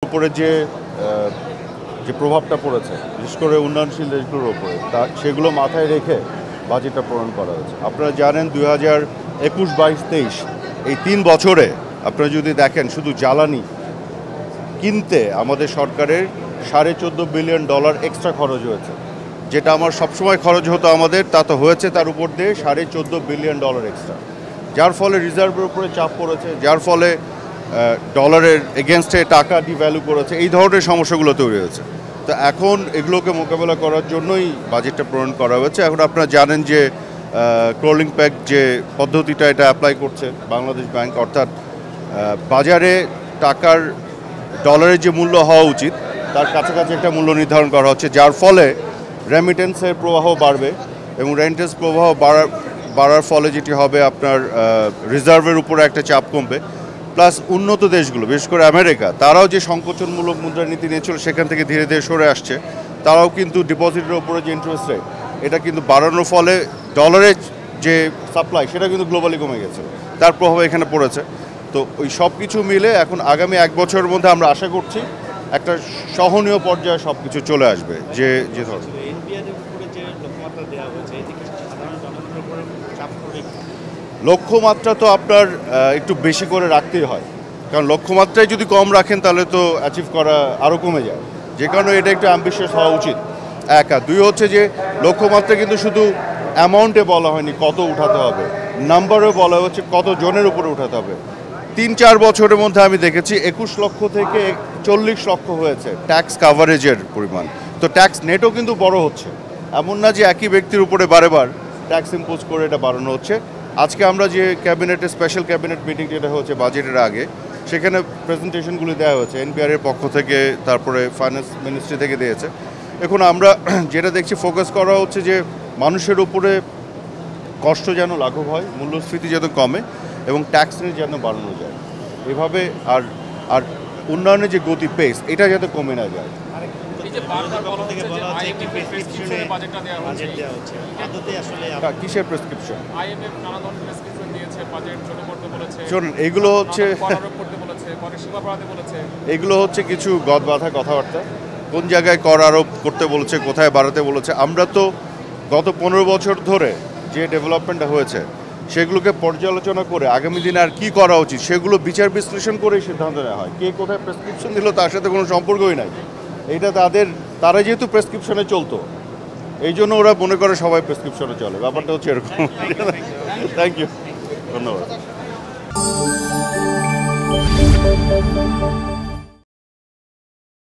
উপরে যে যে প্রভাবটা পড়েছে বিশেষ করে উন্নয়নশীল দেশগুলোর উপরে সেগুলো মাথায় রেখে বাজেটটা প্রণয়ন করা হয়েছে। আপনারা জানেন 2021, 22, 23 এই 3 বছরে আপনারা যদি দেখেন শুধু জ্বালানি কিনতে আমাদের সরকারের $14.5 বিলিয়ন এক্সট্রা খরচ হয়েছে। যেটা আমার সবসময় খরচ হতো আমাদের, তা তো হয়েছে তার উপর দিয়ে $14.5 বিলিয়ন এক্সট্রা, যার ফলে রিজার্ভের উপরে চাপ পড়েছে, যার ফলে ডলারের এগেনস্টে টাকা ডিভ্যালু করেছে, এই ধরনের সমস্যাগুলো তৈরি হয়েছে। তো এখন এগুলোকে মোকাবেলা করার জন্যই বাজেটটা প্রণয়ন করা হয়েছে। এখন আপনারা জানেন যে ক্রলিং প্যাক যে পদ্ধতিটা এটা অ্যাপ্লাই করছে বাংলাদেশ ব্যাংক, অর্থাৎ বাজারে টাকার ডলারের যে মূল্য হওয়া উচিত তার কাছাকাছি একটা মূল্য নির্ধারণ করা হচ্ছে, যার ফলে রেমিটেন্সের প্রবাহ বাড়বে এবং রেমিটেন্স প্রবাহ বাড়ার ফলে যেটি হবে আপনার রিজার্ভের উপরে একটা চাপ কমবে। প্লাস উন্নত দেশগুলো বিশেষ করে আমেরিকা, তারাও যে সংকোচনমূলক মুদ্রানীতি নিয়েছিল সেখান থেকে ধীরে ধীরে সরে আসছে। তারাও কিন্তু ডিপোজিটের উপরে যে ইন্টারেস্ট রেট এটা কিন্তু বাড়ানোর ফলে ডলারের যে সাপ্লাই সেটা কিন্তু গ্লোবালি কমে গেছে, তার প্রভাব এখানে পড়েছে। তো ওই সব কিছু মিলে এখন আগামী 1 বছরের মধ্যে আমরা আশা করছি একটা সহনীয় পর্যায়ে সব কিছু চলে আসবে। যে ধরনের লক্ষ্যমাত্রা তো আপনার একটু বেশি করে রাখতেই হয়, কারণ লক্ষ্যমাত্রায় যদি কম রাখেন তাহলে তো অ্যাচিভ করা আরও কমে যায়, যে কারণে এটা একটু অ্যাম্বিশিয়াস হওয়া উচিত। এক আর দুই হচ্ছে যে লক্ষ্যমাত্রা কিন্তু শুধু অ্যামাউন্টে বলা হয়নি কত উঠাতে হবে, নাম্বারও বলা হচ্ছে কত জনের উপরে উঠাতে হবে। 3-4 বছরের মধ্যে আমি দেখেছি 21 লক্ষ থেকে 40 লক্ষ হয়েছে ট্যাক্স কাভারেজের পরিমাণ। তো ট্যাক্স নেটও কিন্তু বড় হচ্ছে, এমন না যে একই ব্যক্তির উপরে বারেবার ট্যাক্স ইম্পোজ করে এটা বাড়ানো হচ্ছে। আজকে আমরা যে ক্যাবিনেটের স্পেশাল ক্যাবিনেট মিটিং যেটা হচ্ছে বাজেটের আগে, সেখানে প্রেজেন্টেশনগুলি দেওয়া হয়েছে এনপিআরের পক্ষ থেকে, তারপরে ফাইন্যান্স মিনিস্ট্রি থেকে দিয়েছে। এখন আমরা যেটা দেখছি ফোকাস করা হচ্ছে যে মানুষের উপরে কষ্ট যেন লাঘব হয়, মূল্যস্ফীতি যেন কমে এবং ট্যাক্স রেট যেন বাড়ানো যায় এভাবে, আর আর উন্নয়নের যে গতি পেস এটা যাতে কমে না যায়। কিসের প্রেসক্রিপশন? শুনুন, এগুলো হচ্ছে কিছু গদবাঁধা কথাবার্তা। কোন জায়গায় কর আরোপ করতে বলেছে, কোথায় বাড়াতে বলেছে। আমরা তো গত 15 বছর ধরে যে ডেভেলপমেন্টটা হয়েছে সেগুলোকে পর্যালোচনা করে আগামী দিনে আর কি করা উচিত সেগুলো বিচার বিশ্লেষণ করেই সিদ্ধান্ত নেওয়া হয়। কে কোথায় প্রেসক্রিপশন দিল তার সাথে কোনো সম্পর্কই নাই। এটা তারা যেহেতু প্রেসক্রিপশনে চলতো এই জন্য ওরা মনে করে সবাই প্রেসক্রিপশনে চলে, ব্যাপারটা হচ্ছে এরকম। থ্যাংক ইউ, ধন্যবাদ।